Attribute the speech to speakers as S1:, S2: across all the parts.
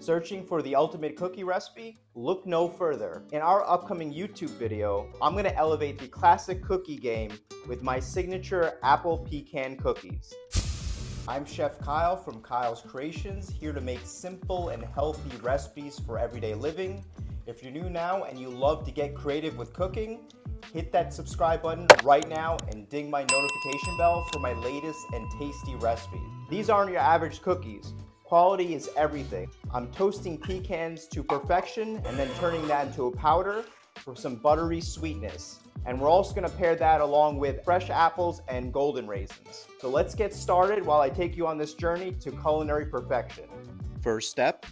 S1: Searching for the ultimate cookie recipe? Look no further. In our upcoming YouTube video, I'm going to elevate the classic cookie game with my signature apple pecan cookies. I'm Chef Kyle from Kyle's Creations, here to make simple and healthy recipes for everyday living. If you're new now and you love to get creative with cooking, hit that subscribe button right now and ding my notification bell for my latest and tasty recipes. These aren't your average cookies. Quality is everything. I'm toasting pecans to perfection and then turning that into a powder for some buttery sweetness. And we're also going to pair that along with fresh apples and golden raisins. So let's get started while I take you on this journey to culinary perfection. First step,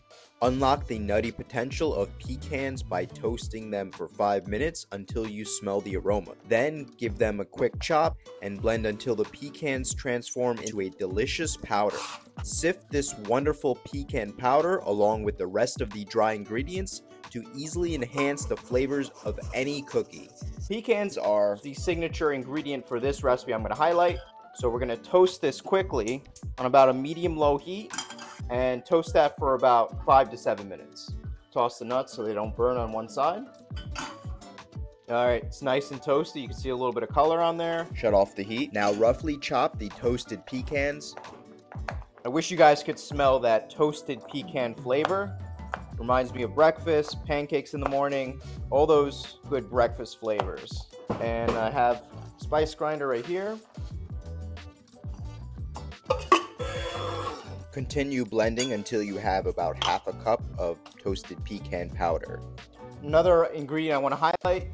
S1: unlock the nutty potential of pecans by toasting them for 5 minutes until you smell the aroma. Then give them a quick chop and blend until the pecans transform into a delicious powder. Sift this wonderful pecan powder along with the rest of the dry ingredients to easily enhance the flavors of any cookie. Pecans are the signature ingredient for this recipe I'm going to highlight. So we're going to toast this quickly on about a medium-low heat and toast that for about 5 to 7 minutes. Toss the nuts so they don't burn on one side. All right, it's nice and toasty. You can see a little bit of color on there. Shut off the heat. Now roughly chop the toasted pecans. I wish you guys could smell that toasted pecan flavor. Reminds me of breakfast, pancakes in the morning, all those good breakfast flavors. And I have spice grinder right here. Continue blending until you have about half a cup of toasted pecan powder. Another ingredient I want to highlight,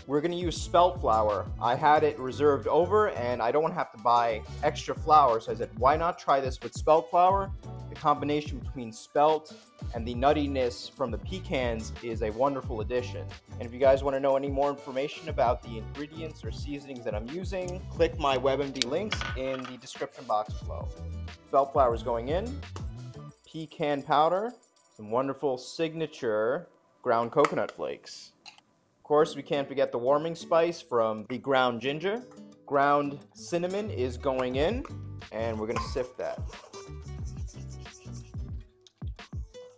S1: we're going to use spelt flour. I had it reserved over and I don't want to have to buy extra flour, so I said, why not try this with spelt flour? The combination between spelt and the nuttiness from the pecans is a wonderful addition. And if you guys want to know any more information about the ingredients or seasonings that I'm using, click my WebMD links in the description box below. Spelt flour is going in, pecan powder, some wonderful signature ground coconut flakes. Of course, we can't forget the warming spice from the ground ginger. Ground cinnamon is going in, and we're going to sift that.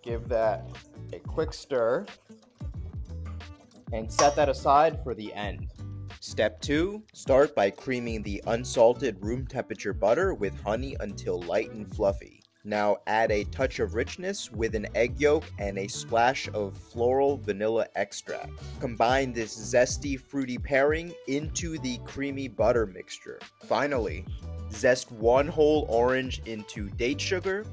S1: Give that a quick stir and set that aside for the end. Step 2, start by creaming the unsalted room temperature butter with honey until light and fluffy. Now add a touch of richness with an egg yolk and a splash of floral vanilla extract. Combine this zesty fruity pairing into the creamy butter mixture. Finally, zest 1 whole orange into date sugar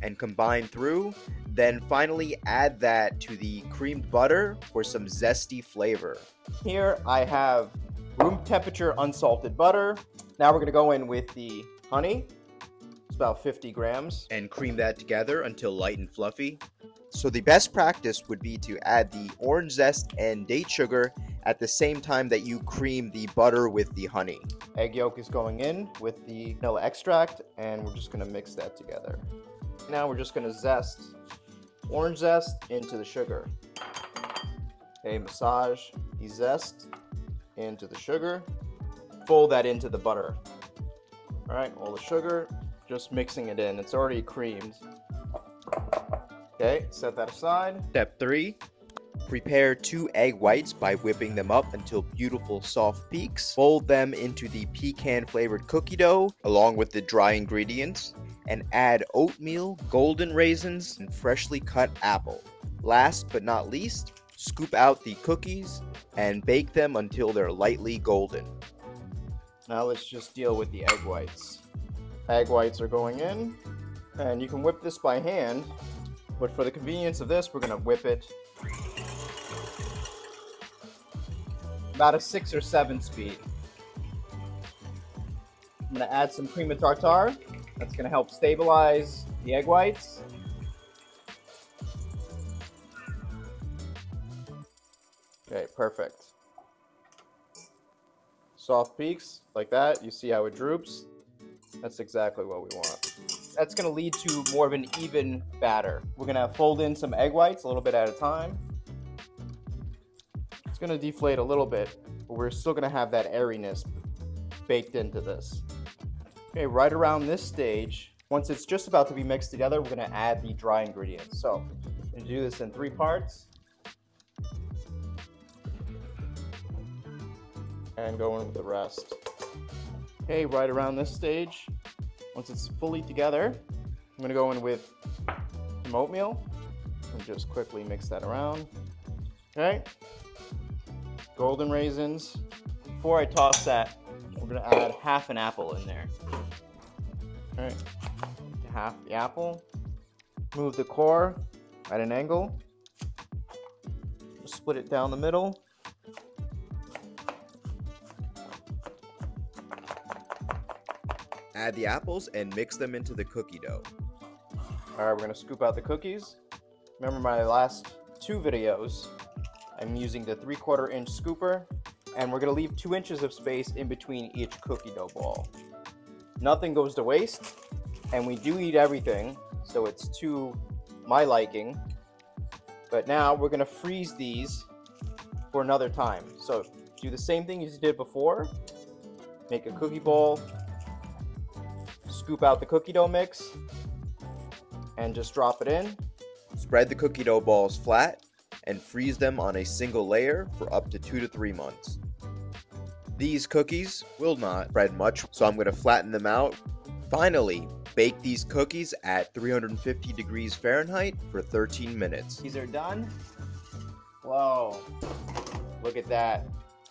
S1: and combine through. Then finally add that to the creamed butter for some zesty flavor. Here I have room temperature unsalted butter. Now we're going to go in with the honey. It's about 50 grams. And cream that together until light and fluffy. So the best practice would be to add the orange zest and date sugar at the same time that you cream the butter with the honey. Egg yolk is going in with the vanilla extract, and we're just going to mix that together. Now we're just going to zest orange zest into the sugar. Okay, massage the zest into the sugar. Fold that into the butter. All right, all the sugar, just mixing it in. It's already creamed. Okay, set that aside. Step 3, prepare 2 egg whites by whipping them up until beautiful soft peaks. Fold them into the pecan flavored cookie dough along with the dry ingredients, and add oatmeal, golden raisins, and freshly cut apple. Last but not least, scoop out the cookies and bake them until they're lightly golden. Now let's just deal with the egg whites. Egg whites are going in, and you can whip this by hand, but for the convenience of this, we're going to whip it about a 6 or 7 speed. I'm going to add some cream of tartar. That's going to help stabilize the egg whites. Okay, perfect. Soft peaks like that. You see how it droops? That's exactly what we want. That's going to lead to more of an even batter. We're going to fold in some egg whites a little bit at a time. It's going to deflate a little bit, but we're still going to have that airiness baked into this. Okay, right around this stage, once it's just about to be mixed together, we're going to add the dry ingredients. So I'm gonna do this in 3 parts. And go in with the rest. Okay, right around this stage, once it's fully together, I'm gonna go in with some oatmeal and just quickly mix that around. Okay, golden raisins. Before I toss that, we're gonna add half an apple in there. All right, half the apple. Move the core at an angle. Just split it down the middle.
S2: Add the apples and mix them into the cookie dough.
S1: All right, we're gonna scoop out the cookies. Remember my last 2 videos, I'm using the 3/4 inch scooper, and we're gonna leave 2 inches of space in between each cookie dough ball. Nothing goes to waste, and we do eat everything, so it's to my liking. But now we're gonna freeze these for another time. So do the same thing as you did before. Make a cookie bowl, scoop out the cookie dough mix, and just drop it in.
S2: Spread the cookie dough balls flat and freeze them on a single layer for up to 2 to 3 months. These cookies will not spread much, so I'm going to flatten them out. Finally, bake these cookies at 350 degrees Fahrenheit for 13 minutes.
S1: These are done. Whoa, look at that.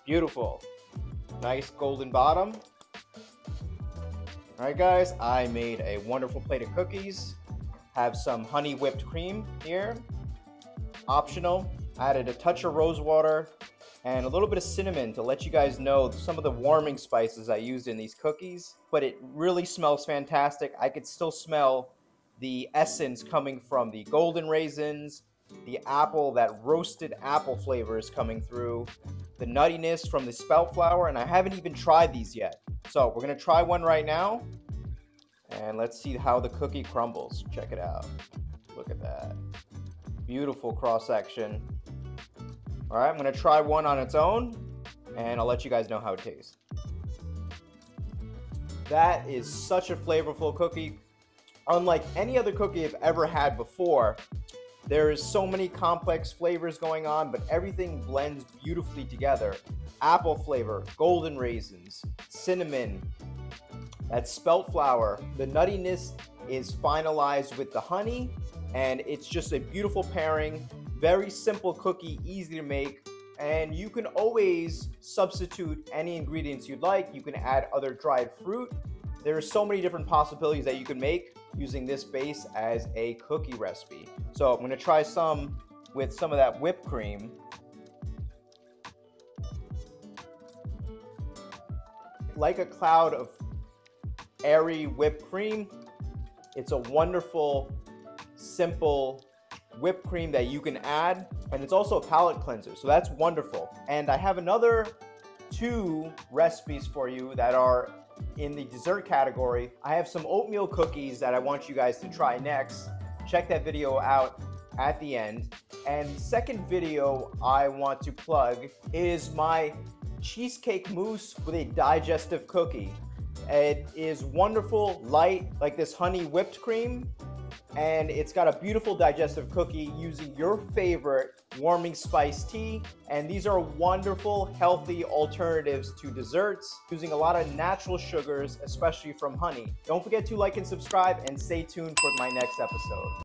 S1: Beautiful. Nice golden bottom. All right, guys, I made a wonderful plate of cookies. Have some honey whipped cream here. Optional. Added a touch of rose water and a little bit of cinnamon to let you guys know some of the warming spices I used in these cookies. But it really smells fantastic. I could still smell the essence coming from the golden raisins, the apple, that roasted apple flavor is coming through, the nuttiness from the spelt flour, and I haven't even tried these yet. So we're gonna try one right now, and let's see how the cookie crumbles. Check it out. Look at that. Beautiful cross section. All right, I'm gonna try one on its own, and I'll let you guys know how it tastes. That is such a flavorful cookie. Unlike any other cookie I've ever had before, there is so many complex flavors going on, but everything blends beautifully together. Apple flavor, golden raisins, cinnamon, that spelt flour. The nuttiness is finalized with the honey, and it's just a beautiful pairing. Very simple cookie, easy to make, and you can always substitute any ingredients you'd like. You can add other dried fruit. There are so many different possibilities that you can make using this base as a cookie recipe. So I'm gonna try some with some of that whipped cream. Like a cloud of airy whipped cream. It's a wonderful, simple whipped cream that you can add, and it's also a palate cleanser, so that's wonderful. And I have another 2 recipes for you that are in the dessert category. I have some oatmeal cookies that I want you guys to try next. Check that video out at the end. And the second video I want to plug is my cheesecake mousse with a digestive cookie. It is wonderful, light, like this honey whipped cream, and it's got a beautiful digestive cookie using your favorite warming spice tea. And these are wonderful, healthy alternatives to desserts using a lot of natural sugars, especially from honey. Don't forget to like and subscribe, and stay tuned for my next episode.